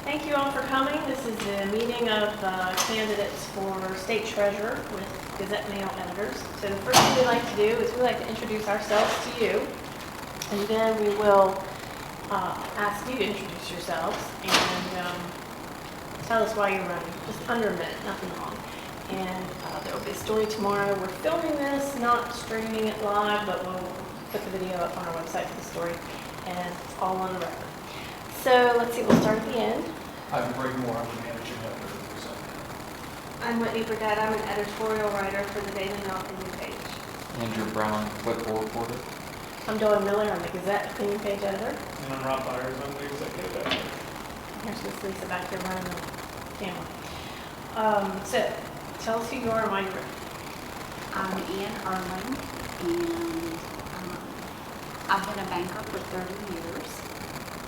Thank you all for coming. This is the meeting of candidates for state treasurer with Gazette Mail editors. So the first thing we like to do is we like to introduce ourselves to you, and then we will ask you to introduce yourselves and tell us why you're running. Just under a minute, nothing long. And there will be a story tomorrow. We're filming this, not streaming it live, but we'll put the video up on our website for the story, and it's all on the record. So let's see, we'll start at the end. I'm Greg Moore, I'm the managing editor of the Gazette. I'm Whitney Burdett. I'm an editorial writer for the Daily Mail opinion page. Andrew Brown, political reporter. I'm Dawn Miller, I'm the Gazette opinion page editor. And I'm Rob Byers, I'm the executive editor. Here's Miss Lisa back there running the camera. So, tell us who you are and why you're running. I'm Ann Erman, and I've been a banker for 30 years,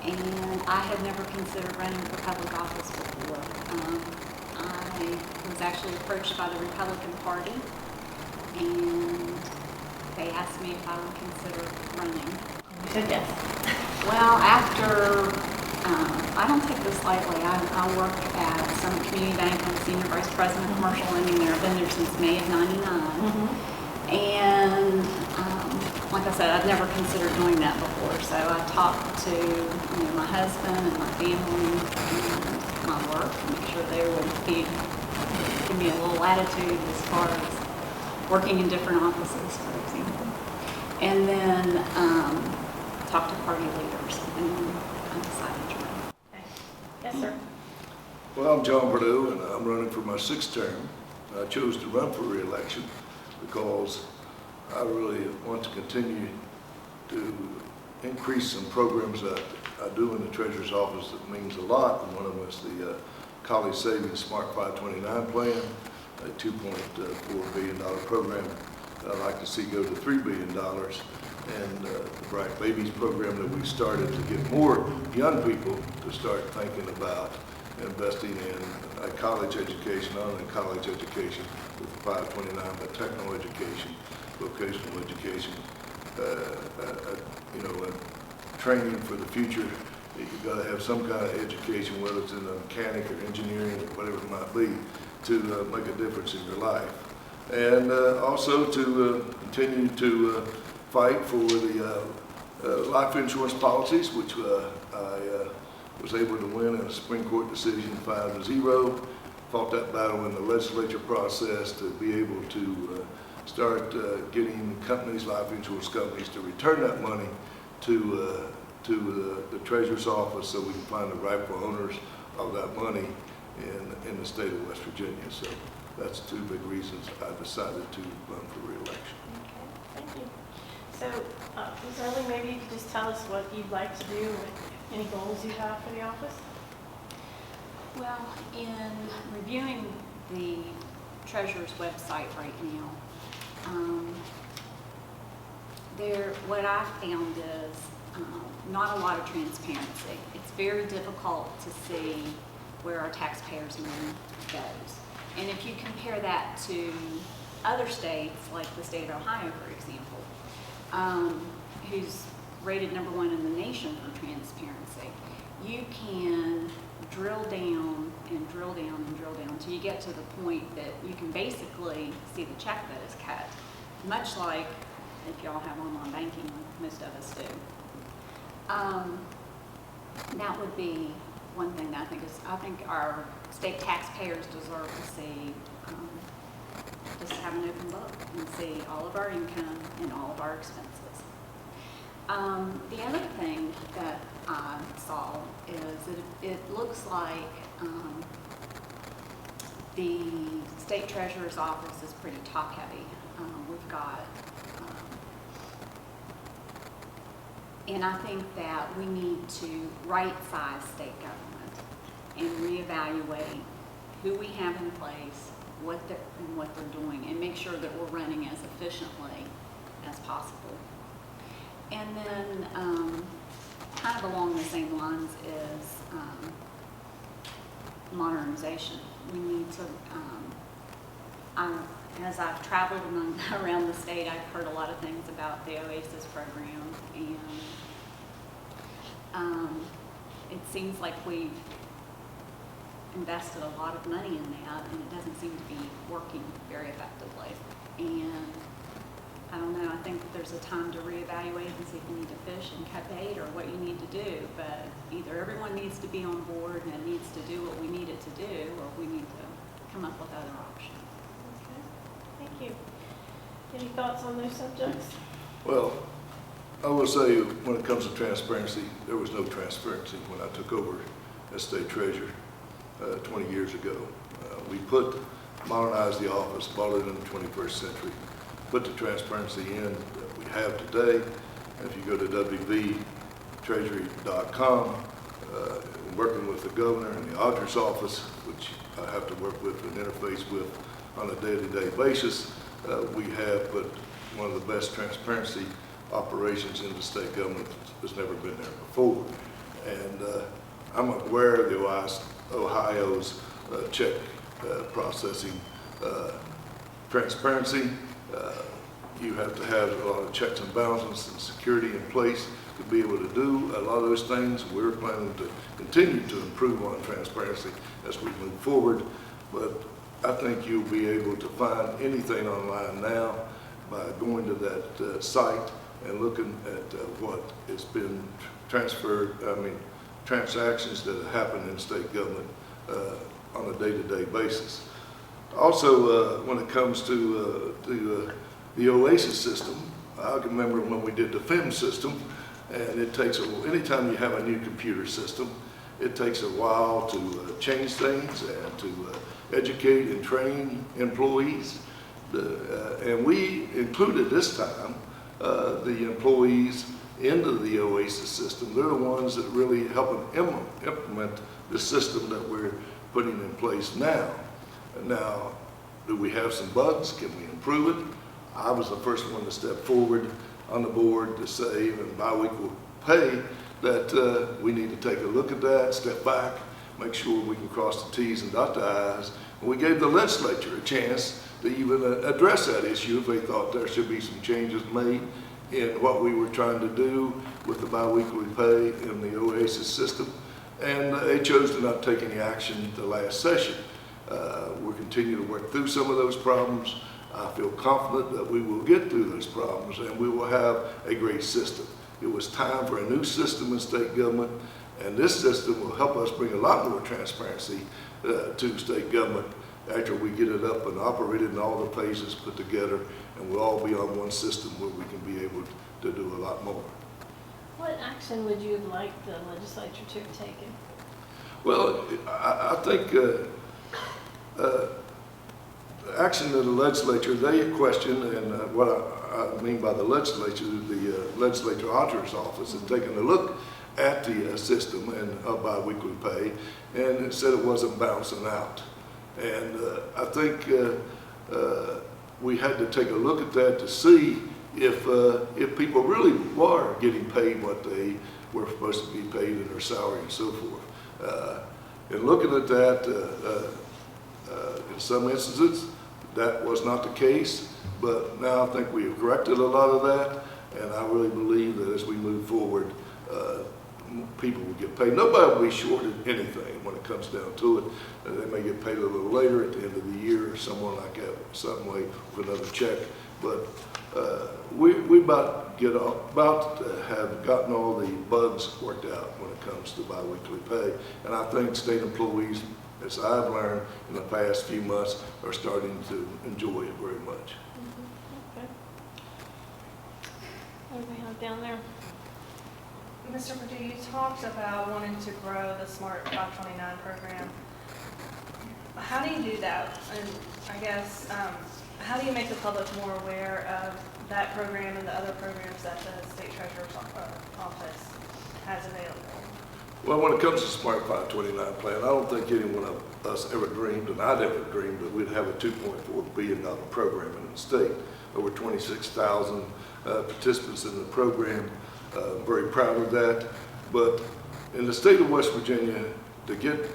and I had never considered running for public office before. I was actually approached by the Republican Party, and they asked me if I would consider running. You said yes. Well, after, I don't take this lightly, I work at Summit Community Bank. I'm Senior Vice President of Commercial Lending there. I've been there since May of '99. And like I said, I've never considered doing that before. So I talked to my husband and my family and my work to make sure they would give me a little latitude as far as working in different offices, for example. And then talked to party leaders, and I decided to run. Okay. Yes, sir. Well, I'm John Perdue, and I'm running for my sixth term. I chose to run for re-election because I really want to continue to increase some programs that I do in the Treasurer's Office that means a lot, and one of them is the College Savings Smart 529 Plan, a $2.4 billion program that I'd like to see go to $3 billion, and the Bright Babies program that we started to get more young people to start thinking about investing in a college education, not only college education with the 529, but technical education, vocational education, training for the future. You've got to have some kind of education, whether it's in a mechanic or engineering or whatever it might be, to make a difference in your life. And also to continue to fight for the life insurance policies, which I was able to win in a Supreme Court decision 5-0. Fought that battle in the legislature process to be able to start getting companies, life insurance companies, to return that money to the Treasurer's Office so we can find the rightful owners of that money in the state of West Virginia. So that's two big reasons I decided to run for re-election. Okay, thank you. So, Ms. Early, maybe you could just tell us what you'd like to do, any goals you have for the office? Well, in reviewing the Treasurer's website right now, what I found is not a lot of transparency. It's very difficult to see where our taxpayers' money goes. And if you compare that to other states, like the state of Ohio, for example, who's rated #1 in the nation for transparency, you can drill down and drill down and drill down until you get to the point that you can basically see the check that is cut, much like if y'all have online banking, like most of us do. That would be one thing that I think our state taxpayers deserve to see, just have an open book and see all of our income and all of our expenses. The other thing that I saw is that it looks like the state treasurer's office is pretty top heavy. We've got, and I think that we need to right-size state government and reevaluate who we have in place, what they're doing, and make sure that we're running as efficiently as possible. And then, kind of along the same lines is modernization. We need to, as I've traveled around the state, I've heard a lot of things about the OASIS program, and it seems like we've invested a lot of money in that, and it doesn't seem to be working very effectively. And I don't know, I think there's a time to reevaluate and see if you need to fish and cut bait or what you need to do, but either everyone needs to be on board and it needs to do what we need it to do, or we need to come up with other options. Okay, thank you. Any thoughts on those subjects? Well, I will say, when it comes to transparency, there was no transparency when I took over as state treasurer 20 years ago. We modernized the office, brought it in the 21st century, put the transparency in that we have today. If you go to wvtreasury.com, working with the governor and the auditor's office, which I have to work with and interface with on a day-to-day basis, we have put one of the best transparency operations in the state government that's never been there before. And I'm aware of the Ohio's check processing transparency. You have to have a lot of checks and balances and security in place to be able to do a lot of those things. We're planning to continue to improve on transparency as we move forward, but I think you'll be able to find anything online now by going to that site and looking at what has been transactions that have happened in state government on a day-to-day basis. Also, when it comes to the OASIS system, I can remember when we did the FIM system, and it takes, anytime you have a new computer system, it takes a while to change things and to educate and train employees. And we included this time the employees into the OASIS system. They're the ones that really help them implement the system that we're putting in place now. Now, do we have some bugs? Can we improve it? I was the first one to step forward on the board to say, in biweekly pay, that we need to take a look at that, step back, make sure we can cross the T's and dot the I's. And we gave the legislature a chance to even address that issue if they thought there should be some changes made in what we were trying to do with the biweekly pay in the OASIS system. And they chose to not take any action the last session. We'll continue to work through some of those problems. I feel confident that we will get through those problems and we will have a great system. It was time for a new system in state government, and this system will help us bring a lot more transparency to state government after we get it up and operated and all the phases put together, and we'll all be on one system where we can be able to do a lot more. What action would you have liked the legislature to have taken? Well, I think action of the legislature, they question, and what I mean by the legislature auditor's office has taken a look at the system and biweekly pay, and it said it wasn't bouncing out. And I think we had to take a look at that to see if people really were getting paid what they were supposed to be paid in their salary and so forth. And looking at that, in some instances, that was not the case, but now I think we have corrected a lot of that, and I really believe that as we move forward, people will get paid. Nobody will be shorted anything when it comes down to it. They may get paid a little later at the end of the year or someone like that, some way with another check. But we about to have gotten all the bugs worked out when it comes to biweekly pay, and I think state employees, as I've learned in the past few months, are starting to enjoy it very much. Okay. What do we have down there? Mr. Perdue, you talked about wanting to grow the Smart 529 program. How do you do that? And I guess, how do you make the public more aware of that program and the other programs that the state treasurer's office has available? Well, when it comes to Smart 529 plan, I don't think any one of us ever dreamed, and I never dreamed, that we'd have a $2.4 billion program in the state. Over 26,000 participants in the program. Very proud of that. But in the state of West Virginia, to get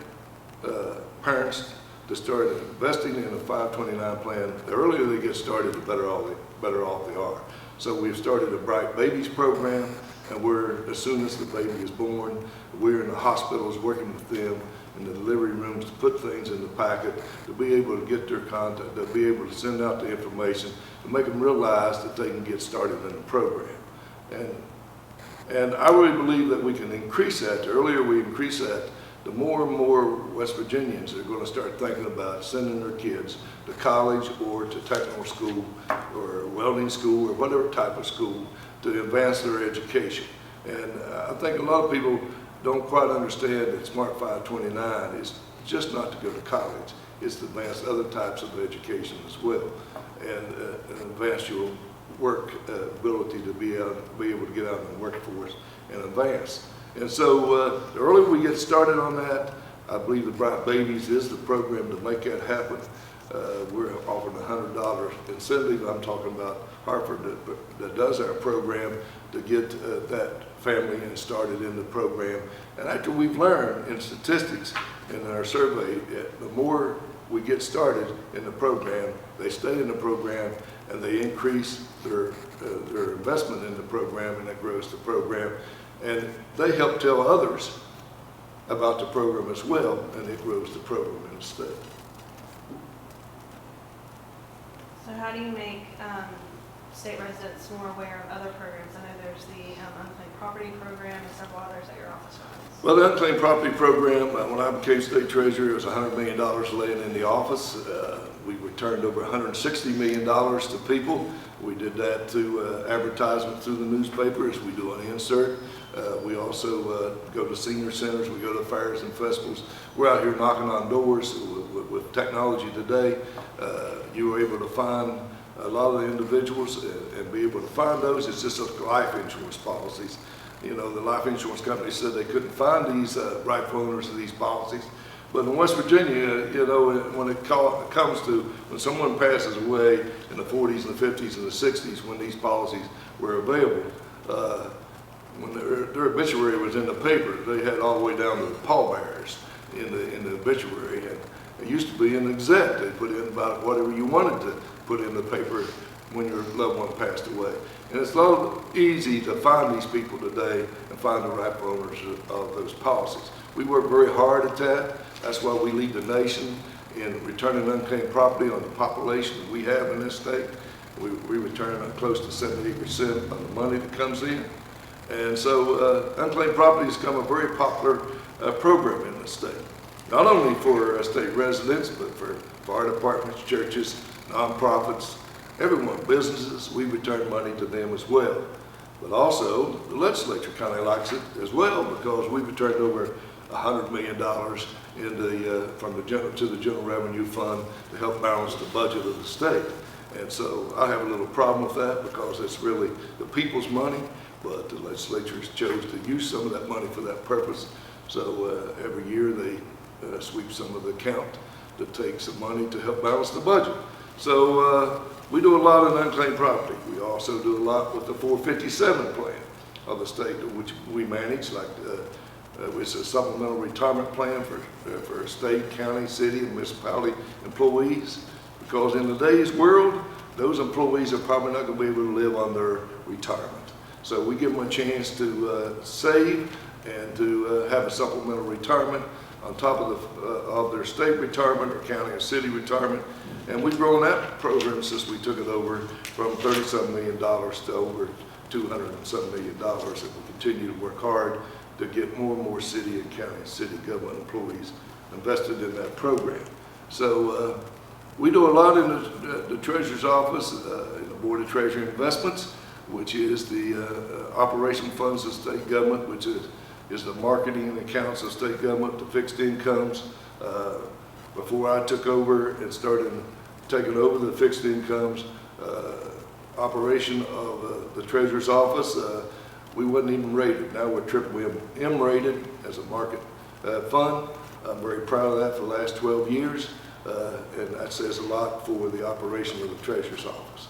parents to start investing in a 529 plan, the earlier they get started, the better off they are. So we've started a Bright Babies program, and as soon as the baby is born, we're in the hospitals working with them in the delivery rooms to put things in the packet, to be able to get their contact, to be able to send out the information, to make them realize that they can get started in the program. And I really believe that we can increase that. The earlier we increase that, the more and more West Virginians are going to start thinking about sending their kids to college or to technical school or welding school or whatever type of school to advance their education. And I think a lot of people don't quite understand that Smart 529 is just not to go to college. It's to advance other types of education as well and advance your work ability to be able to get out in the workforce and advance. And so the earlier we get started on that, I believe the Bright Babies is the program to make that happen. We're offering $100 incentive. I'm talking about Hartford that does our program to get that family started in the program. And after we've learned in statistics in our survey, the more we get started in the program, they stay in the program and they increase their investment in the program, and that grows the program. And they help tell others about the program as well, and it grows the program in the state. So how do you make state residents more aware of other programs? I know there's the unclaimed property program and several others that your office runs. Well, the unclaimed property program, when I became state treasurer, it was $100 million laying in the office. We returned over $160 million to people. We did that through advertisement through the newspaper as we do an insert. We also go to senior centers, we go to fairs and festivals. We're out here knocking on doors with technology today. You were able to find a lot of the individuals and be able to find those. It's just like life insurance policies. You know, the life insurance company said they couldn't find these rightful owners of these policies. But in West Virginia, you know, when it comes to when someone passes away in the 40s and the 50s and the 60s, when these policies were available, when their obituary was in the paper, they had all the way down to the pallbearers in the obituary. And it used to be in the Gazette. They put in about whatever you wanted to put in the paper when your loved one passed away. And it's a little easy to find these people today and find the rightful owners of those policies. We work very hard at that. That's why we lead the nation in returning unclaimed property on the population that we have in this state. We return close to 78% of the money that comes in. And so unclaimed property has become a very popular program in the state. Not only for state residents, but for fire departments, churches, nonprofits, everyone, businesses. We return money to them as well. But also, the legislature kind of likes it as well because we've returned over $100 million to the General Revenue Fund to help balance the budget of the state. And so I have a little problem with that because it's really the people's money, but the legislature chose to use some of that money for that purpose. So every year they sweep some of the account to take some money to help balance the budget. So we do a lot of unclaimed property. We also do a lot with the 457 plan of the state, which we manage, like it's a supplemental retirement plan for state, county, city, and municipality employees. Because in today's world, those employees are probably not going to be able to live on their retirement. So we give them a chance to save and to have a supplemental retirement on top of their state retirement or county or city retirement. And we've grown that program since we took it over from $37 million to over $207 million. And we continue to work hard to get more and more city and county and city government employees invested in that program. So we do a lot in the Treasurer's Office, in the Board of Treasury Investments, which is the operation funds of state government, which is the marketing and accounts of state government, the fixed incomes. Before I took over and started taking over the fixed incomes operation of the Treasurer's Office, we wasn't even rated. Now we're M rated as a market fund. I'm very proud of that for the last 12 years, and that says a lot for the operation of the Treasurer's Office.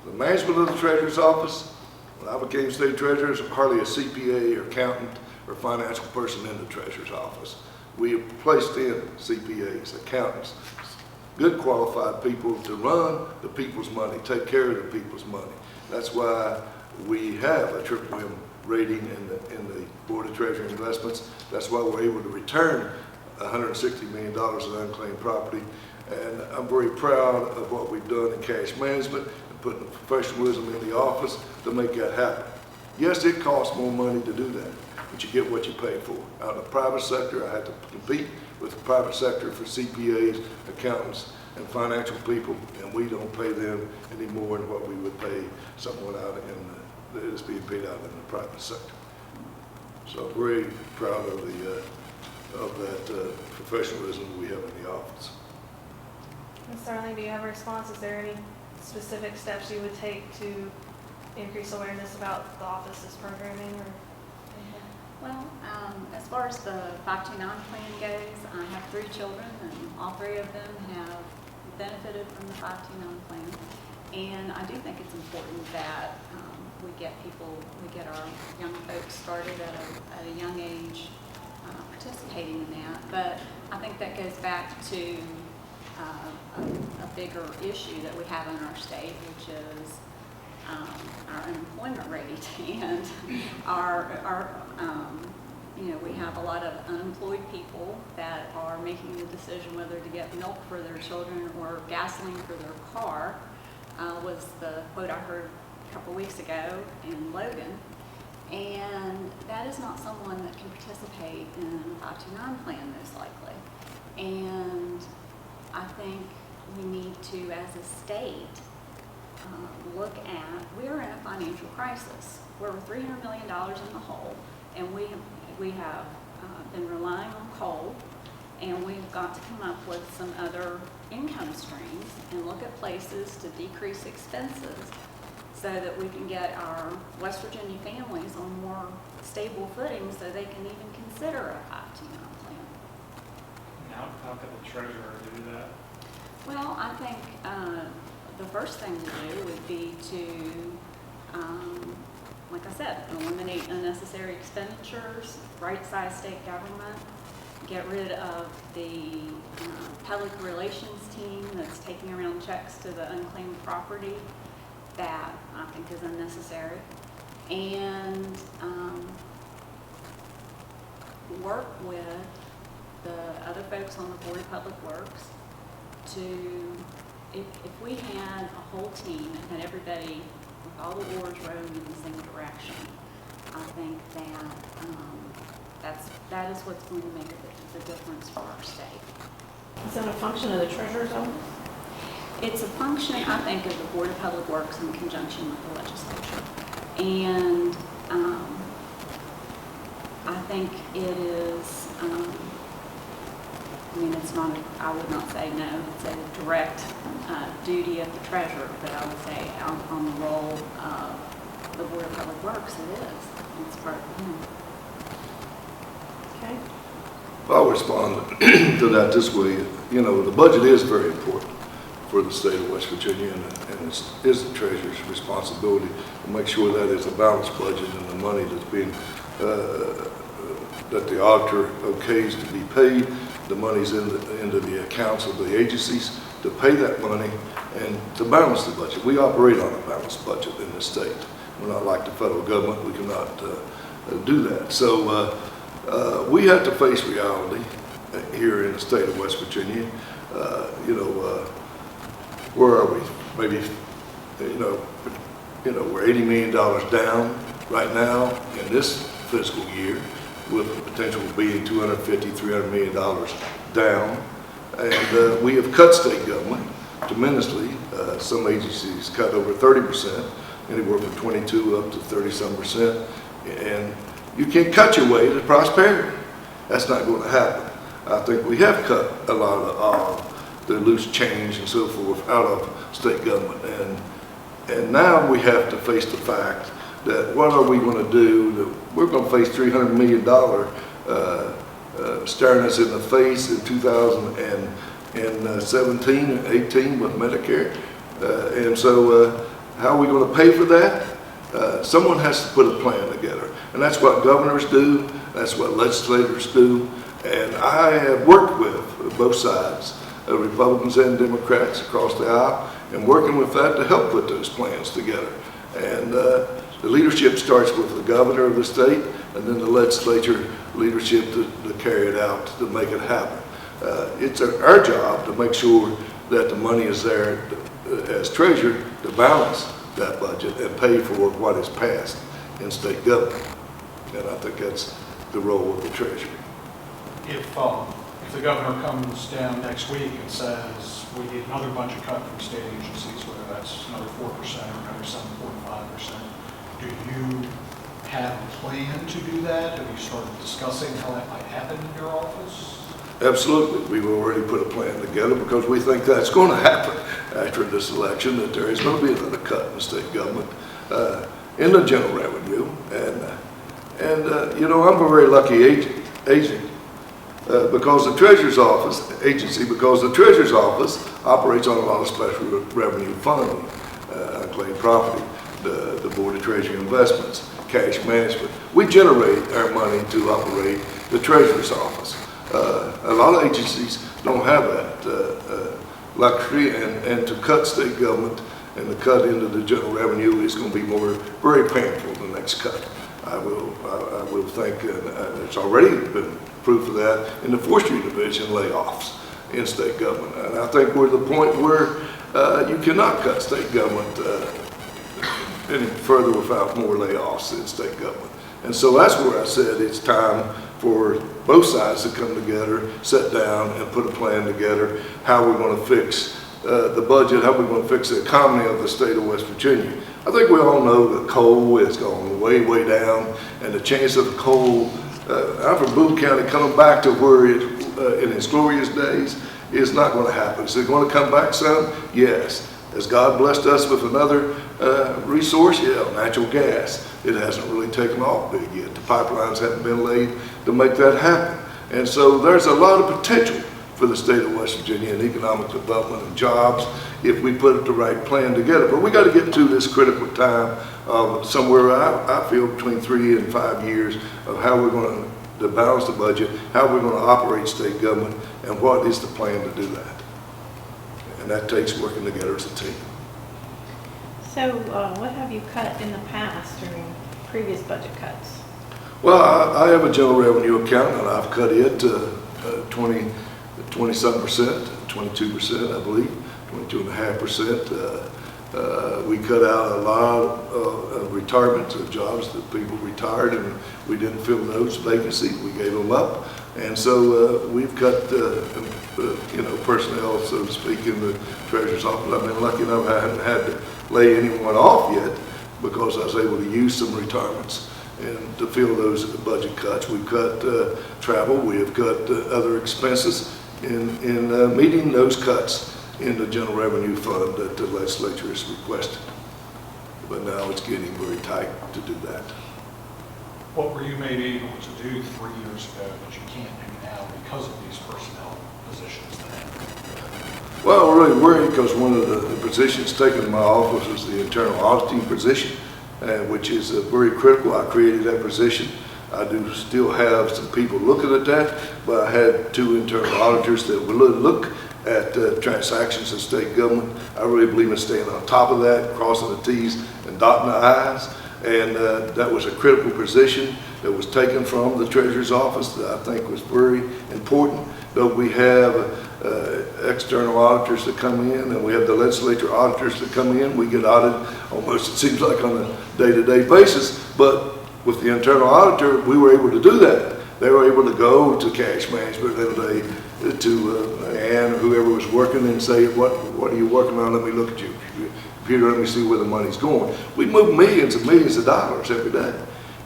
The management of the Treasurer's Office, when I became state treasurer, there was hardly a CPA or accountant or financial person in the Treasurer's Office. We placed in CPAs, accountants, good qualified people to run the people's money, take care of the people's money. That's why we have a triple M rating in the Board of Treasury Investments. That's why we're able to return $160 million in unclaimed property. And I'm very proud of what we've done in cash management and putting the professionalism in the office to make that happen. Yes, it costs more money to do that, but you get what you pay for. Out in the private sector, I had to compete with the private sector for CPAs, accountants, and financial people, and we don't pay them any more than what we would pay someone out that is being paid out in the private sector. So I'm very proud of that professionalism we have in the office. Ms. Starling, do you have a response? Is there any specific steps you would take to increase awareness about the office's programming or? Well, as far as the 529 plan goes, I have 3 children, and all 3 of them have benefited from the 529 plan. And I do think it's important that we get our young folks started at a young age participating in that. But I think that goes back to a bigger issue that we have in our state, which is our unemployment rate and we have a lot of unemployed people that are making the decision whether to get milk for their children or gasoline for their car, was the quote I heard a couple weeks ago in Logan. And that is not someone that can participate in a 529 plan, most likely. And I think we need to, as a state, look at, we're in a financial crisis. We're $300 million in the hole, and we have been relying on coal, and we've got to come up with some other income streams and look at places to decrease expenses so that we can get our West Virginia families on more stable footing so they can even consider a 529 plan. How could the treasurer do that? Well, I think the first thing to do would be to, like I said, eliminate unnecessary expenditures, right-size state government, get rid of the public relations team that's taking around checks to the unclaimed property. That I think is unnecessary, and work with the other folks on the Board of Public Works to, if we had a whole team and had everybody with all the oars rowing in the same direction, I think that is what's going to make the difference for our state. Is that a function of the treasurer's office? It's a function, I think, of the Board of Public Works in conjunction with the legislature. And I think it is, it's not, I would not say no, it's a direct duty of the treasurer, but I would say on the role of the Board of Public Works, it is. It's part of him. Okay. I'll respond to that this way. The budget is very important for the state of West Virginia, and it is the treasurer's responsibility to make sure that it's a balanced budget and the money that's being, that the auditor okays to be paid, the money's into the accounts of the agencies to pay that money and to balance the budget. We operate on a balanced budget in this state. We're not like the federal government. We cannot do that. So we have to face reality here in the state of West Virginia. Where are we? Maybe, we're $80 million down right now in this fiscal year, with the potential of being $250, $300 million down. And we have cut state government tremendously. Some agencies cut over 30%, anywhere from 22 up to 30-some%. And you can't cut your way to prosperity. That's not going to happen. I think we have cut a lot of the loose change and so forth out of state government. And now we have to face the fact that what are we going to do? We're going to face $300 million staring us in the face in 2017 and 18 with Medicare. And so how are we going to pay for that? Someone has to put a plan together. And that's what governors do. That's what legislators do. And I have worked with both sides, Republicans and Democrats across the aisle, and working with that to help put those plans together. And the leadership starts with the governor of the state, and then the legislature leadership to carry it out, to make it happen. It's our job to make sure that the money is there as treasurer to balance that budget and pay for what is passed in state government. And I think that's the role of the treasurer. If the governor comes down next week and says, we need another budget cut from state agencies, whether that's another 4% or another 7.5%, do you have a plan to do that? Have you started discussing how that might happen in your office? Absolutely. We've already put a plan together because we think that's going to happen after this election, that there is going to be another cut in the state government in the general revenue. And you know, I'm a very lucky agent because the Treasurer's Office, because the Treasurer's Office operates on a lot of special revenue funding, unclaimed property, the Board of Treasury Investments, cash management. We generate our money to operate the Treasurer's Office. A lot of agencies don't have that luxury, and to cut state government and to cut into the general revenue is going to be very painful the next cut. I will think, and there's already been proof of that in the forestry division layoffs in state government. And I think we're at the point where you cannot cut state government any further without more layoffs in state government. And so that's where I said it's time for both sides to come together, sit down and put a plan together, how we're going to fix the budget, how we're going to fix the economy of the state of West Virginia. I think we all know that coal has gone way, way down, and the chance of the coal, I'm from Boone County, coming back to where it, in its glorious days, is not going to happen. Is it going to come back some? Yes. Has God blessed us with another resource? Yeah, natural gas. It hasn't really taken off big yet. The pipelines haven't been laid to make that happen. And so there's a lot of potential for the state of West Virginia in economic development and jobs if we put the right plan together. But we got to get to this critical time of somewhere, I feel, between 3 and 5 years of how we're going to balance the budget, how we're going to operate state government, and what is the plan to do that. And that takes working together as a team. So what have you cut in the past during previous budget cuts? Well, I have a general revenue account, and I've cut it to 20-some%, 22%, I believe, 22.5%. We cut out a lot of retirements of jobs that people retired, and we didn't fill those vacancies. We gave them up. And so we've cut, personnel, so to speak, in the Treasurer's Office. I've been lucky enough I haven't had to lay anyone off yet because I was able to use some retirements and to fill those budget cuts. We've cut travel. We have cut other expenses in meeting those cuts in the general revenue fund that the legislature has requested. But now it's getting very tight to do that. What were you maybe able to do 3 years ago that you can't do now because of these personnel positions then? Well, I'm really worried because one of the positions taken in my office was the internal auditing position, which is very critical. I created that position. I do still have some people looking at that, but I had 2 internal auditors that would look at transactions in state government. I really believe in staying on top of that, crossing the T's and dotting the I's. And that was a critical position that was taken from the Treasurer's Office that I think was very important. But we have external auditors that come in, and we have the legislature auditors that come in. We get audited almost, it seems like, on a day-to-day basis. But with the internal auditor, we were able to do that. They were able to go to cash management every day, to Ann or whoever was working, and say, what are you working on? Let me look at you. Computer, let me see where the money's going. We move millions and millions of dollars every day.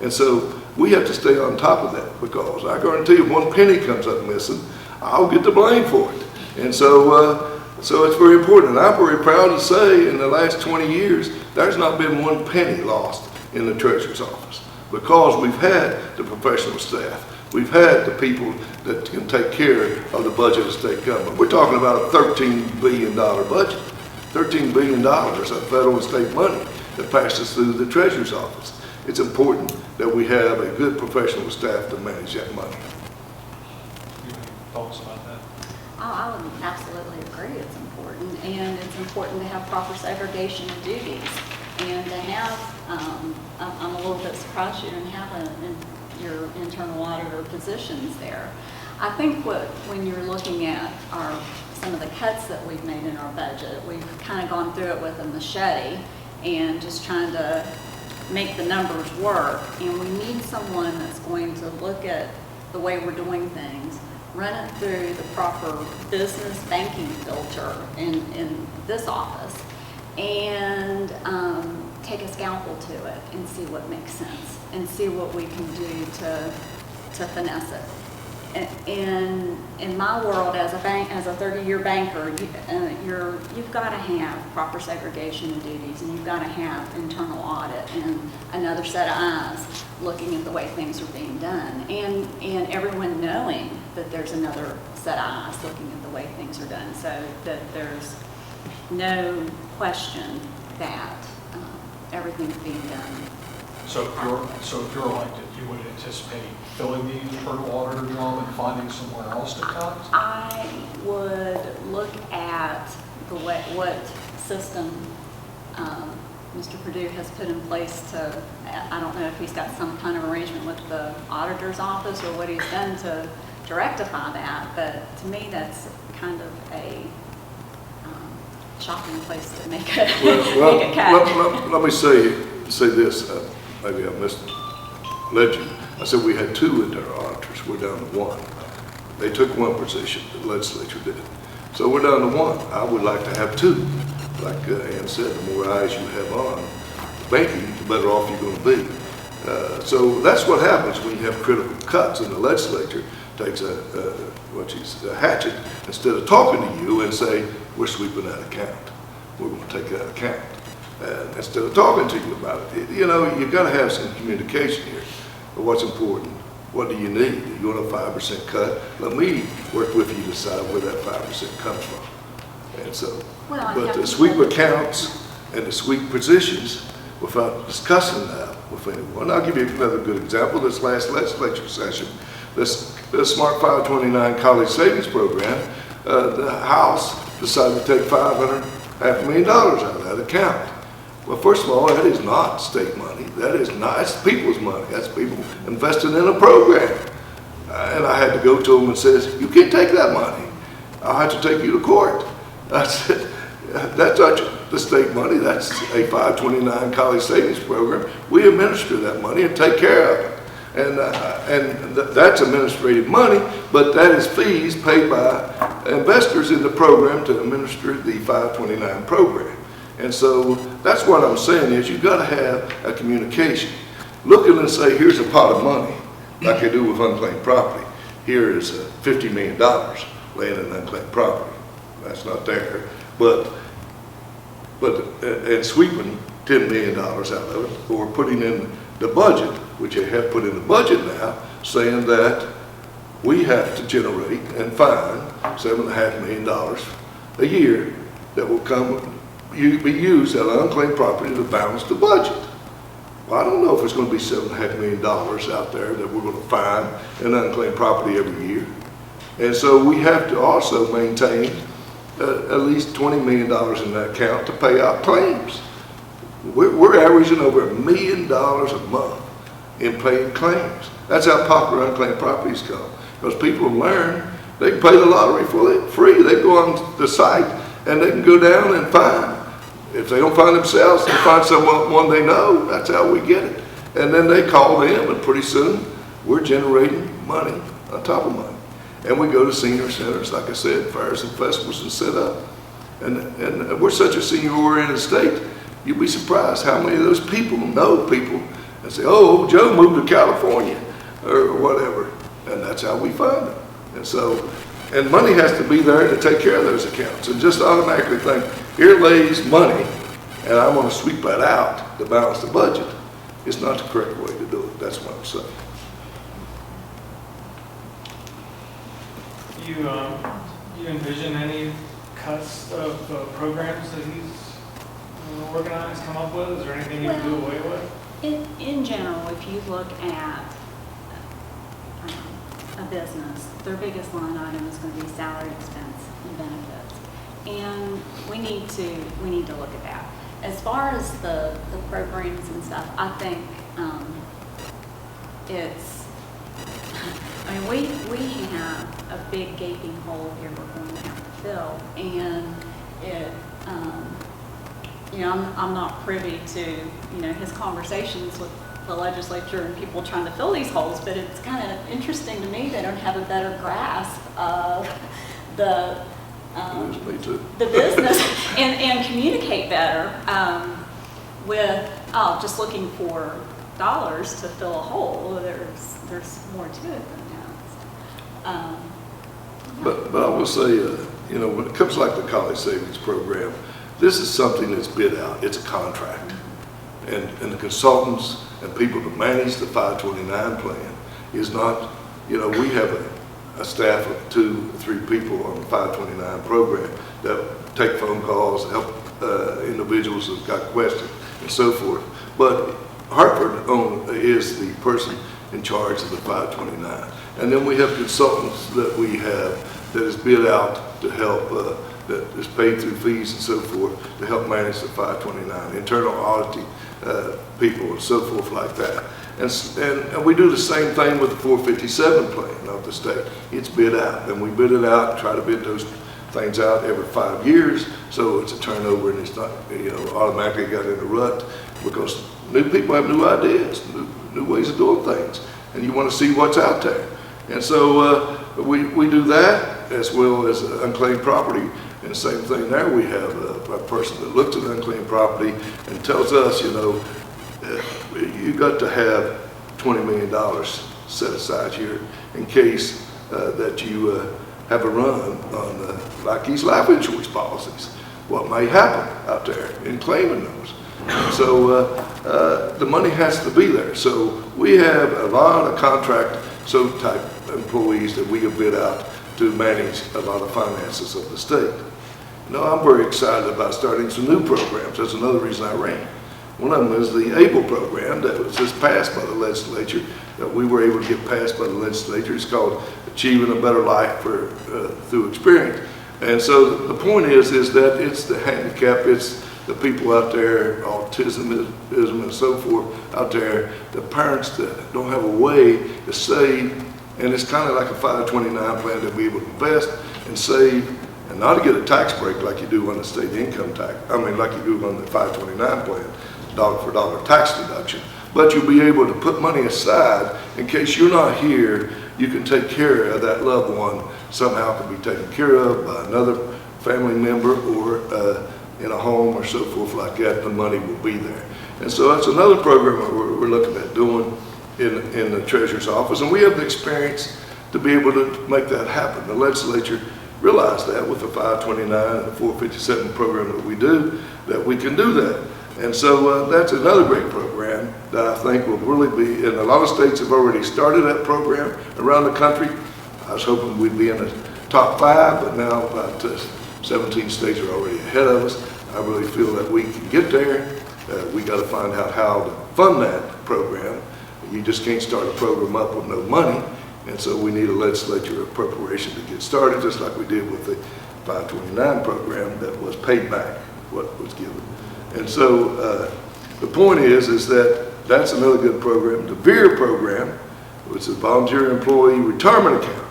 And so we have to stay on top of that, because I guarantee you, if 1 penny comes up missing, I'll get the blame for it. And so it's very important. And I'm very proud to say in the last 20 years, there's not been 1 penny lost in the Treasurer's Office, because we've had the professional staff. We've had the people that can take care of the budget of state government. We're talking about a $13 billion budget. $13 billion of federal and state money that passes through the Treasurer's Office. It's important that we have a good professional staff to manage that money. You have any thoughts about that? I would absolutely agree. It's important, and it's important to have proper segregation of duties, and to have. I'm a little bit surprised you didn't have your internal auditor positions there. I think when you're looking at some of the cuts that we've made in our budget, we've kind of gone through it with a machete and just trying to make the numbers work. And we need someone that's going to look at the way we're doing things, run it through the proper business banking filter in this office, and take a scalpel to it and see what makes sense and see what we can do to finesse it. In my world, as a 30-year banker, you've got to have proper segregation of duties, and you've got to have internal audit and another set of eyes looking at the way things are being done, and everyone knowing that there's another set of eyes looking at the way things are done, so that there's no question that everything's being done. So if you're elected, you would anticipate filling the internal auditor job and finding somewhere else to cut? I would look at what system Mr. Perdue has put in place to, I don't know if he's got some kind of arrangement with the auditor's office or what he's done to rectify that, but to me, that's kind of a shocking place to make a cut. Let me say this, maybe I misled you. I said we had 2 internal auditors, we're down to 1. They took 1 position, the legislature did. So we're down to 1. I would like to have 2. Like Ann said, the more eyes you have on banking, the better off you're going to be. So that's what happens when you have critical cuts, and the legislature takes a hatchet instead of talking to you and say, we're sweeping that account. We're going to take that account. And instead of talking to you about it, you know, you've got to have some communication here. But what's important? What do you need? You want a 5% cut? Let me work with you to decide where that 5% comes from. And so, but to sweep accounts and to sweep positions without discussing that with anyone. I'll give you another good example. This last legislature session, this Smart 529 College Savings Program, the House decided to take $500,000 out of that account. Well, first of all, that is not state money. That is not, that's people's money. That's people invested in a program. And I had to go to them and says, you can't take that money. I'll have to take you to court. I said, that's not the state money. That's a 529 college savings program. We administer that money and take care of it. And that's administrative money, but that is fees paid by investors in the program to administer the 529 program. And so that's what I'm saying is you've got to have a communication. Looking and say, here's a pot of money, like I do with unclaimed property. Here is $50 million laying in unclaimed property. That's not there. But and sweeping $10 million out of it, or putting in the budget, which I have put in the budget now, saying that we have to generate and find $7.5 million a year that will be used at unclaimed property to balance the budget. Well, I don't know if it's going to be $7.5 million out there that we're going to find in unclaimed property every year. And so we have to also maintain at least $20 million in that account to pay out claims. We're averaging over $1 million a month in paying claims. That's how popular unclaimed properties go. Because people learn they can pay the lottery free. They go on the site and they can go down and find. If they don't find themselves, they find someone they know. That's how we get it. And then they call them, and pretty soon we're generating money on top of money. And we go to senior centers, like I said, fairs and festivals and set up. And we're such a senior-oriented state, you'd be surprised how many of those people know people and say, oh, Joe moved to California or whatever. And that's how we find them. And so, and money has to be there to take care of those accounts. And just automatically think, here lays money, and I'm going to sweep that out to balance the budget. It's not the correct way to do it. That's what I'm saying. You envision any cuts of programs that he's organized, come up with? Is there anything you can do away with? In general, if you look at a business, their biggest line item is going to be salary, expense, and benefits. And we need to look at that. As far as the programs and stuff, I think we have a big gaping hole here we're going to have to fill, and it, I'm not privy to, his conversations with the legislature and people trying to fill these holes, but it's kind of interesting to me they don't have a better grasp of the Me too. the business and communicate better with, just looking for dollars to fill a hole. There's more to it than that. But I will say, when it comes like the college savings program, this is something that's bid out. It's a contract. And the consultants and people that manage the 529 plan is not, we have a staff of 2 or 3 people on the 529 program that take phone calls, help individuals who've got questions and so forth. But Hartford is the person in charge of the 529. And then we have consultants that we have that is bid out to help, that is paid through fees and so forth, to help manage the 529, internal auditing people and so forth like that. And we do the same thing with the 457 plan of the state. It's bid out, and we bid it out, try to bid those things out every 5 years, so it's a turnover and it's not, automatically got in a rut, because new people have new ideas, new ways of doing things, and you want to see what's out there. And so we do that, as well as unclaimed property. And the same thing there, we have a person that looks at unclaimed property and tells us, you got to have $20 million set aside here in case that you have a run on like these life insurance policies. What may happen out there in claiming those. So the money has to be there. So we have a lot of contract type employees that we have bid out to manage a lot of finances of the state. I'm very excited about starting some new programs. That's another reason I ran. One of them is the ABLE program that was just passed by the legislature, that we were able to get passed by the legislature. It's called Achieving a Better Life through Experience. And so the point is that it's the handicap, it's the people out there, autism and so forth out there, the parents that don't have a way to save, and it's kind of like a 529 plan to be able to invest and save, and not to get a tax break like you do on the state income tax, like you do on the 529 plan, dollar for dollar tax deduction, but you'll be able to put money aside in case you're not here. You can take care of that loved one, somehow can be taken care of by another family member or in a home or so forth like that. The money will be there. And so that's another program that we're looking at doing in the Treasurer's office, and we have the experience to be able to make that happen. The legislature realized that with the 529 and the 457 program that we do, that we can do that. And so that's another great program that I think will really be, and a lot of states have already started that program around the country. I was hoping we'd be in the top 5, but now about 17 states are already ahead of us. I really feel that we can get there. We got to find out how to fund that program. You just can't start a program up with no money. And so we need a legislature appropriation to get started, just like we did with the 529 program that was paid back what was given. And so the point is that that's another good program. The VEER program, which is Volunteer Employee Retirement Account.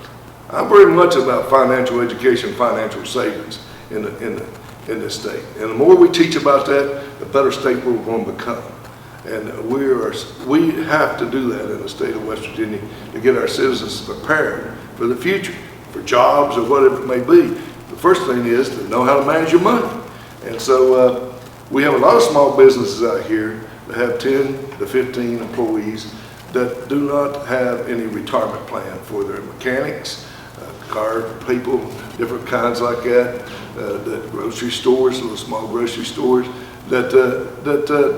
I'm very much about financial education, financial savings in this state. And the more we teach about that, the better state we're going to become. And we have to do that in the state of West Virginia to get our citizens prepared for the future, for jobs or whatever it may be. The first thing is to know how to manage your money. And so we have a lot of small businesses out here that have 10 to 15 employees that do not have any retirement plan for their mechanics, car people, different kinds like that, the grocery stores, little small grocery stores, that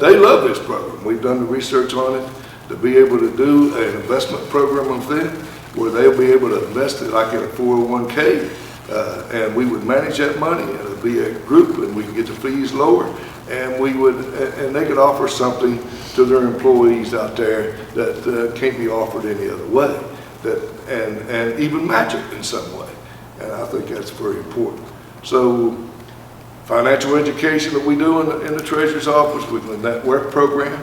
they love this program. We've done the research on it to be able to do an investment program with them where they'll be able to invest it like in a 401k, and we would manage that money, and it'll be a group, and we can get the fees lower, and they could offer something to their employees out there that can't be offered any other way, and even match it in some way. And I think that's very important. So financial education that we do in the Treasurer's office with the network program,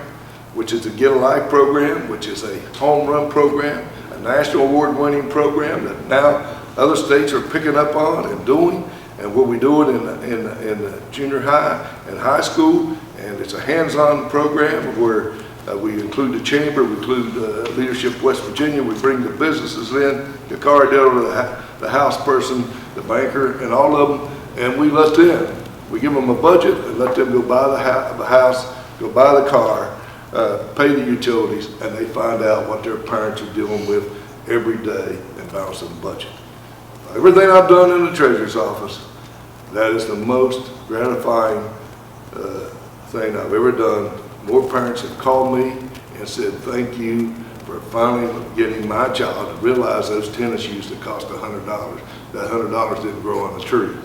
which is the Get a Life program, which is a home run program, a national award-winning program that now other states are picking up on and doing, and what we do it in the junior high and high school, and it's a hands-on program where we include the chamber, we include Leadership West Virginia, we bring the businesses in, the car dealer, the house person, the banker, and all of them, and we let them. We give them a budget and let them go buy the house, go buy the car, pay the utilities, and they find out what their parents are dealing with every day and balance the budget. Everything I've done in the treasurer's office, that is the most gratifying thing I've ever done. More parents have called me and said, thank you for finally getting my child to realize those tennis shoes that cost $100, that $100 didn't grow on the tree.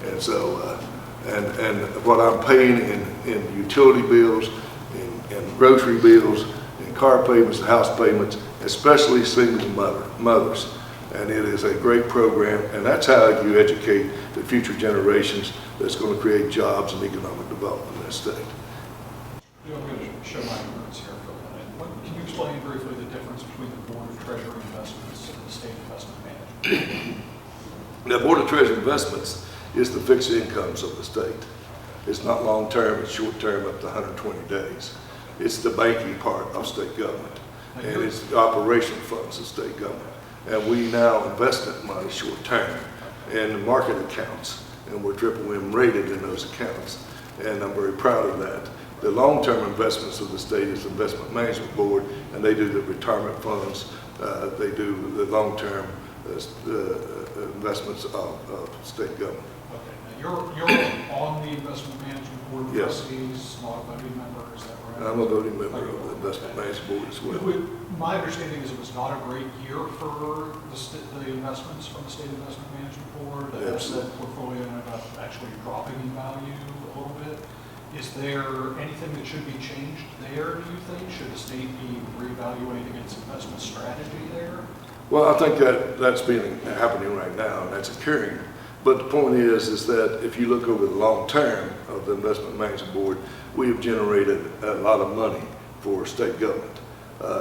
And so, and what I'm paying in utility bills, in grocery bills, in car payments, and house payments, especially single mothers. And it is a great program, and that's how you educate the future generations that's going to create jobs and economic development in this state. I'm going to show my ignorance here for a minute. Can you explain briefly the difference between the Board of Treasury Investments and the State Investment Management? The Board of Treasury Investments is the fixed incomes of the state. It's not long-term, it's short-term up to 120 days. It's the banking part of state government, and it's the operation funds of state government. And we now invest that money short-term in market accounts, and we're triple-M rated in those accounts, and I'm very proud of that. The long-term investments of the state is the Investment Management Board, and they do the retirement funds, they do the long-term investments of state government. Okay, now you're on the Investment Management Board of Yes. Trustees, not a voting member, is that right? I'm a voting member of the Investment Management Board as well. My understanding is it was not a great year for the investments from the State Investment Management Board. The asset portfolio ended up actually dropping in value a little bit. Is there anything that should be changed there, do you think? Should the state be reevaluating its investment strategy there? Well, I think that's happening right now, and that's occurring. But the point is that if you look over the long term of the Investment Management Board, we have generated a lot of money for state government.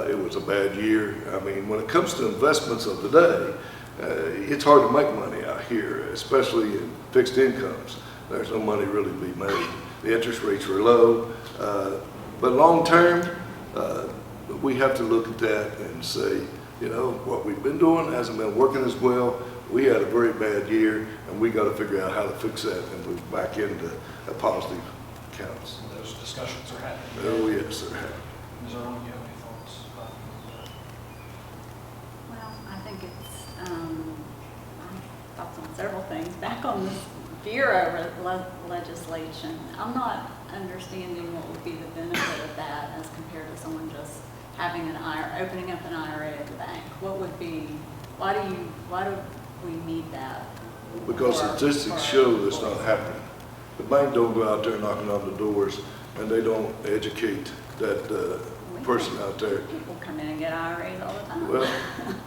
It was a bad year. I mean, when it comes to investments of today, it's hard to make money out here, especially in fixed incomes. There's no money really to be made. The interest rates were low, but long term, we have to look at that and say, you know, what we've been doing hasn't been working as well. We had a very bad year, and we got to figure out how to fix that and move back into a positive counts. Those discussions are happening. Oh, yes, they're happening. Ms. Irwin, you have any thoughts about that? Well, I think it's, thoughts on several things. Back on this Bureau legislation, I'm not understanding what would be the benefit of that as compared to someone just having an IRA, opening up an IRA at the bank. What would be, why do we need that? Because statistics show that's not happening. The bank don't go out there knocking on the doors, and they don't educate that person out there. People come in and get IRAs all the time. Well,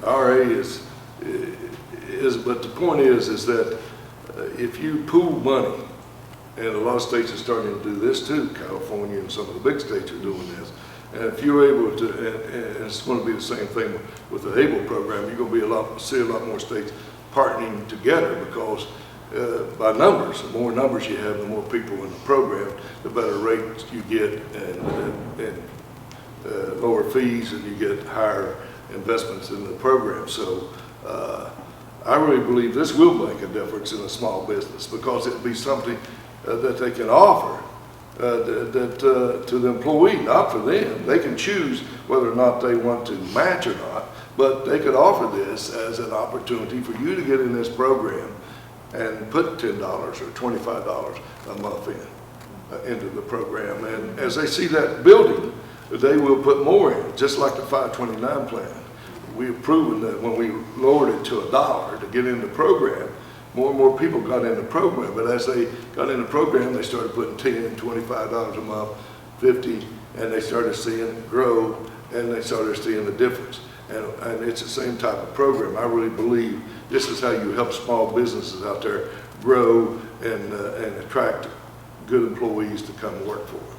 IRA is, but the point is that if you pool money, and a lot of states are starting to do this too, California and some of the big states are doing this, and if you're able to, and it's going to be the same thing with the ABLE program, you're going to be see a lot more states partnering together, because by numbers, the more numbers you have, the more people in the program, the better rates you get, and lower fees, and you get higher investments in the program. So I really believe this will make a difference in a small business, because it'll be something that they can offer to the employee, not for them. They can choose whether or not they want to match or not, but they could offer this as an opportunity for you to get in this program and put $10 or $25 a month into the program. And as they see that building, they will put more in, just like the 529 plan. We've proven that when we lowered it to $1 to get in the program, more and more people got in the program. But as they got in the program, they started putting $10, $25 a month, $50, and they started seeing it grow, and they started seeing the difference. And it's the same type of program. I really believe this is how you help small businesses out there grow and attract good employees to come work for them.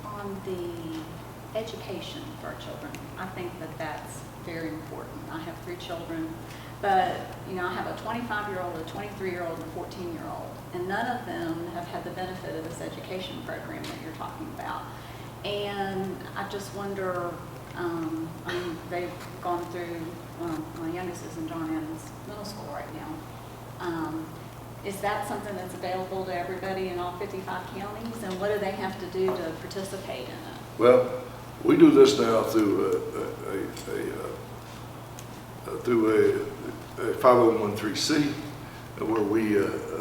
On the education for our children. I think that that's very important. I have 3 children, but, you know, I have a 25-year-old, a 23-year-old, and a 14-year-old, and none of them have had the benefit of this education program that you're talking about. And I just wonder, I mean, they've gone through, my youngest is in John Adams Middle School right now. Is that something that's available to everybody in all 55 counties? And what do they have to do to participate in it? Well, we do this now through a 501(c), where we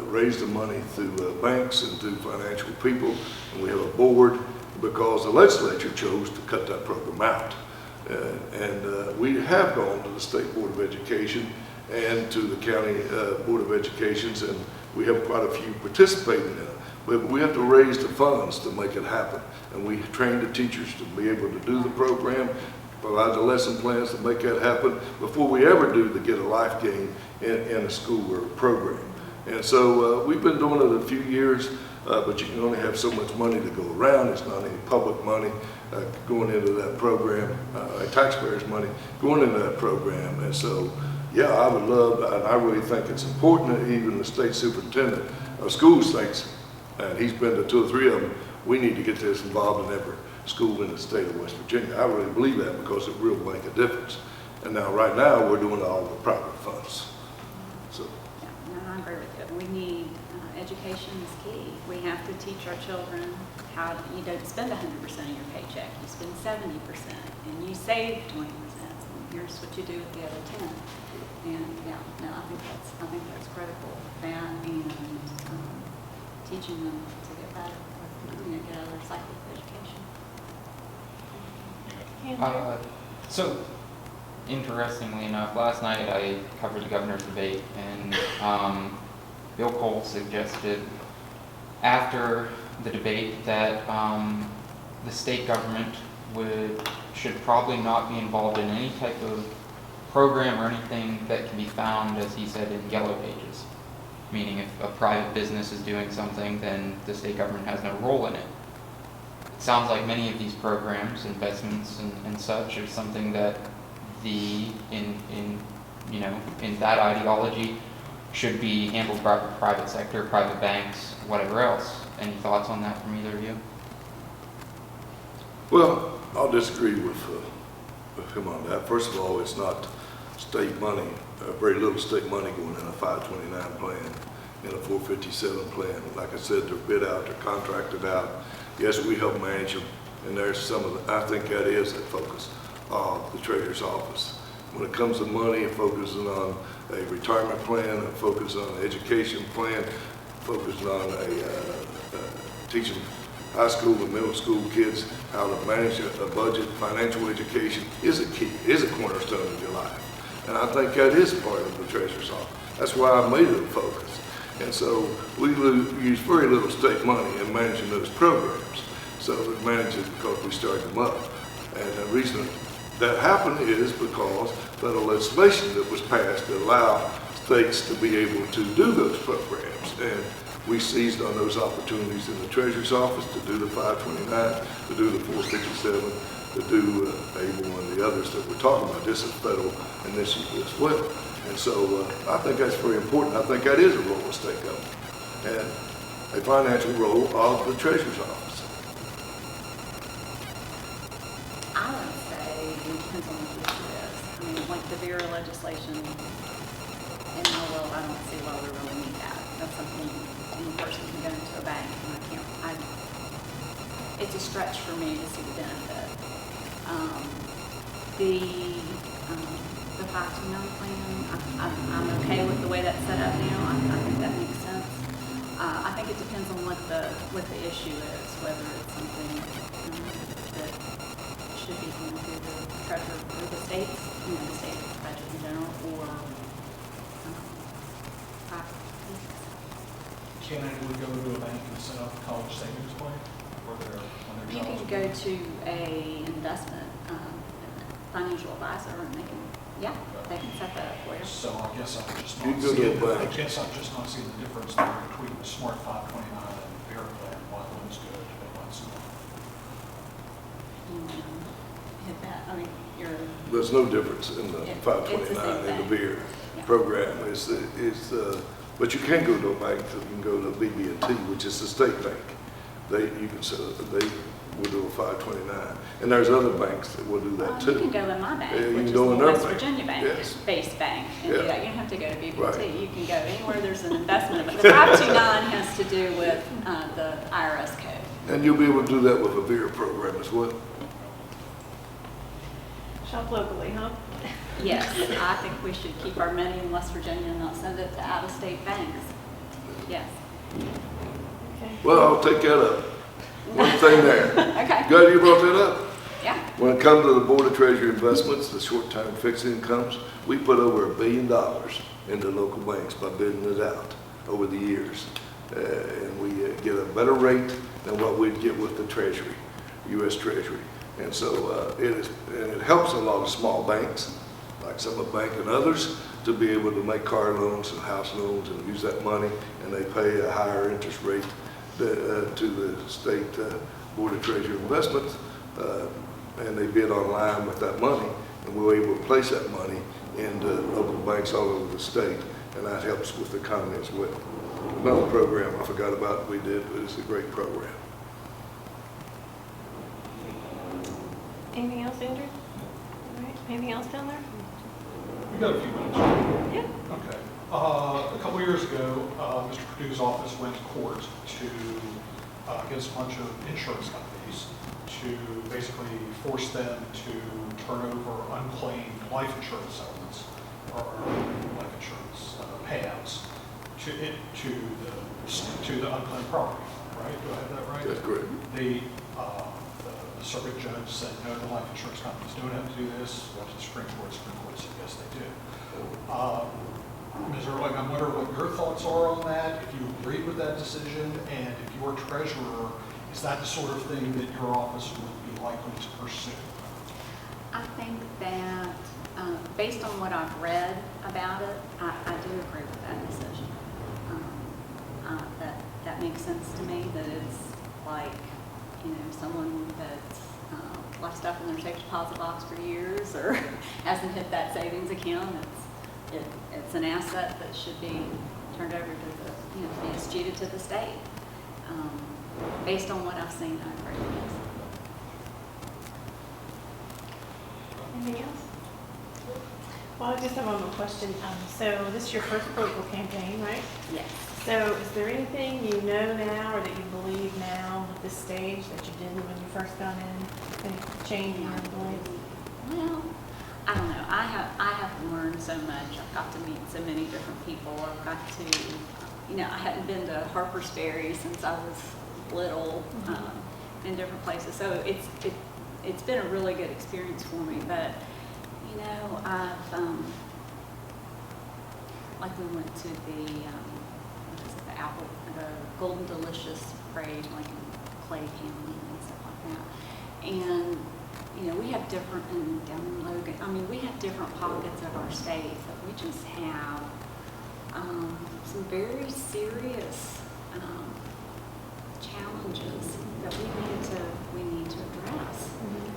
raise the money through banks and through financial people, and we have a board because the legislature chose to cut that program out. And we have gone to the State Board of Education and to the County Board of Educations, and we have quite a few participating in it. But we have to raise the funds to make it happen. And we train the teachers to be able to do the program, provide the lesson plans to make that happen before we ever do the Get a Life game in a school or a program. And so we've been doing it a few years, but you can only have so much money to go around. It's not any public money going into that program, taxpayers' money going into that program. And so, yeah, I would love, and I really think it's important that even the state superintendent of schools thinks, and he's been to 2 or 3 of them, we need to get this involved in every school in the state of West Virginia. I really believe that because it will make a difference. And now, right now, we're doing all the private funds. So. Yeah, no, I agree with you. We need, education is key. We have to teach our children how you don't spend 100% of your paycheck. You spend 70%, and you save 20%. And here's what you do with the other 10. And yeah, no, I think that's critical. That and teaching them to get better, get out of their cycle of education. So, interestingly enough, last night I covered the governor's debate, and Bill Cole suggested after the debate that the state government should probably not be involved in any type of program or anything that can be found, as he said, in yellow pages. Meaning if a private business is doing something, then the state government has no role in it. It sounds like many of these programs, investments and such, are something that in that ideology should be handled by the private sector, private banks, whatever else. Any thoughts on that from either of you? Well, I'll disagree with him on that. First of all, it's not state money, very little state money going in a 529 plan, in a 457 plan. Like I said, they're bid out, they're contracted out. Yes, we help manage them, and there's some of the, I think that is the focus of the Treasurer's Office. When it comes to money, focusing on a retirement plan, focusing on an education plan, focusing on teaching high school and middle school kids how to manage a budget. Financial education is a key, is a cornerstone of your life. And I think that is part of the Treasurer's Office. That's why I made it a focus. And so we use very little state money in managing those programs. So we manage it because we started them up. And the reason that happened is because federal legislation that was passed that allowed states to be able to do those programs. And we seized on those opportunities in the Treasurer's Office to do the 529, to do the 457, to do ABLE and the others that we're talking about. This is federal initiative as well. And so I think that's very important. I think that is a role of state government and a financial role of the Treasurer's Office. I would say it depends on what the issue is. I mean, like the VERA legislation, in my world, I don't see why we really need that. That's something any person can go into a bank, and it's a stretch for me to see the benefit. The 529 plan, I'm okay with the way that's set up now. I think that makes sense. I think it depends on what the issue is, whether it's something that should be going through the treasurer or the state's, the state's budget in general, or private. Can we go to a bank and set up a college savings plan? You can go to a investment financial advisor, and they can set that up for you. So I guess I'm just You not go to a seeing, bank. I guess I'm just not seeing the difference there between the Smart 529 and the VERA plan. Why one's good and one's not. and hit that. I mean, you're, There's no difference in the It's 529 the same and the beer Yeah. program. But you can go to a bank, you can go to BB&T, which is the state bank. They will do a 529. And there's other banks that will do that you can too. go in my bank, Yeah, you which can is go the in their West bank. Virginia bank, Yes. based bank, and do Yeah. that. You don't have to go to BB&T. Right. You can go anywhere there's an investment. But the 529 has to do with the IRS code. And you'll be able to do that with a beer program as well. Shop locally, huh? Yes, I think we should keep our money in West Virginia and not send it to out-of-state banks. Yes. Okay. Well, I'll take that up. One thing there. Okay. Glad you brought that up. Yeah. When it comes to the Board of Treasury investments, the short-term fixed incomes, we put over $1 billion into local banks by bidding it out over the years. And we get a better rate than what we'd get with the Treasury, U.S. Treasury. And so it helps a lot of small banks, like Summit Bank and others, to be able to make car loans and house loans and use that money, and they pay a higher interest rate to the state Board of Treasury investments. And they bid online with that money, and we're able to place that money into local banks all over the state, and that helps with the economy as well. Another program I forgot about we did, but it's a great program. Anything else, Andrew? All right, anything else down there? We got a few minutes. Yeah. Okay. A couple years ago, Mr. Perdue's office went to court to against a bunch of insurance companies to basically force them to turn over unclaimed life insurance settlements or life insurance payouts to the unclaimed property. Right? Do I have that right? That's correct. The circuit judge said, no, the life insurance companies don't have to do this. Went to the Supreme Court said, yes, they do. Ms. Erling, I wonder what your thoughts are on that, if you agreed with that decision, and if you were treasurer, is that the sort of thing that your office would be likely to pursue? I think that, based on what I've read about it, I do agree with that decision. That makes sense to me, that it's like, someone that's left stuff in their safe deposit box for years or hasn't hit that savings account. It's an asset that should be turned over to be escheated to the state. Based on what I've seen, I agree with this. Anything else? Well, I just have one more question. So this is your first political campaign, right? Yes. So is there anything you know now or that you believe now at this stage that you didn't when you first got in? Any change in your beliefs? Well, I don't know. I have learned so much. I've got to meet so many different people. I've got to, I hadn't been to Harper's Ferry since I was little, in different places. So it's been a really good experience for me. But I've like we went to the Golden Delicious parade, like in Clay County and stuff like that. And we have different, and down in Logan, we have different pockets of our state, but we just have some very serious challenges that we need to address.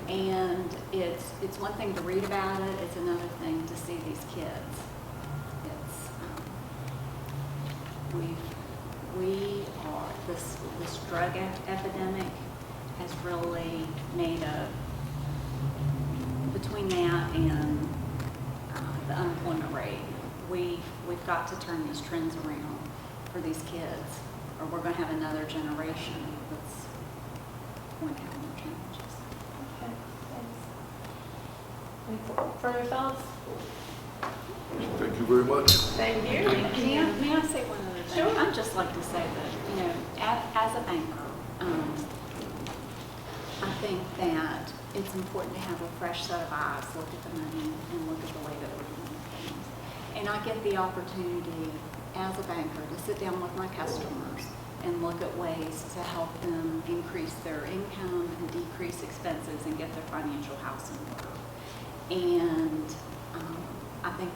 And it's one thing to read about it, it's another thing to see these kids. This drug epidemic has really made between that and the unemployment rate, we've got to turn these trends around for these kids, or we're going to have another generation that's going to have more challenges. Okay, thanks. Any further thoughts? Thank you very much. Thank you. May I say one other thing? Sure. I'd just like to say that, as a banker, I think that it's important to have a fresh set of eyes, look at the money and look at the way that we're doing things. And I get the opportunity as a banker to sit down with my customers and look at ways to help them increase their income and decrease expenses and get their financial house in order. And I think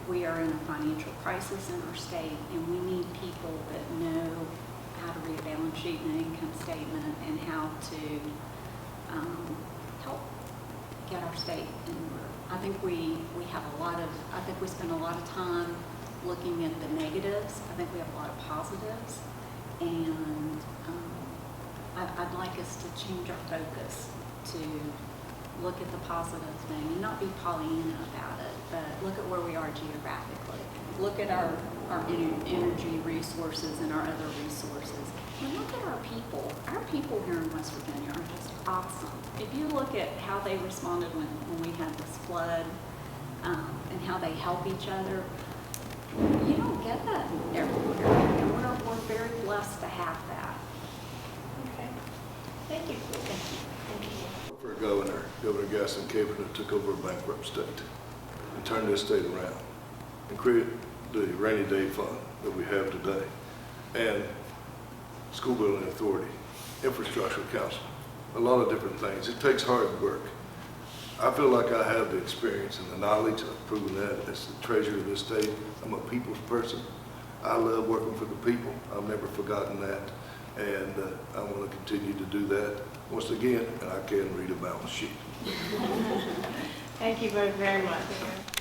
we are in a financial crisis in our state, and we need people that know how to read a balance sheet and an income statement and how to help get our state in order. I think we have I think we spend a lot of time looking at the negatives. I think we have a lot of positives. And I'd like us to change our focus to look at the positive thing and not be Pollyanna about it, but look at where we are geographically. Look at our energy resources and our other resources. And look at our people. Our people here in West Virginia are just awesome. If you look at how they responded when we had this flood and how they help each other, you don't get that everywhere. And we're very blessed to have that. Okay. Thank you. Thank you. For Governor Gaston Capeton took over a bankrupt state and turned this state around and created the rainy day fund that we have today, and school building authority, infrastructure council, a lot of different things. It takes hard work. I feel like I have the experience and the knowledge. I've proven that as the treasurer of this state. I'm a people's person. I love working for the people. I've never forgotten that. And I want to continue to do that. Once again, and I can read a balance sheet. Thank you both very much.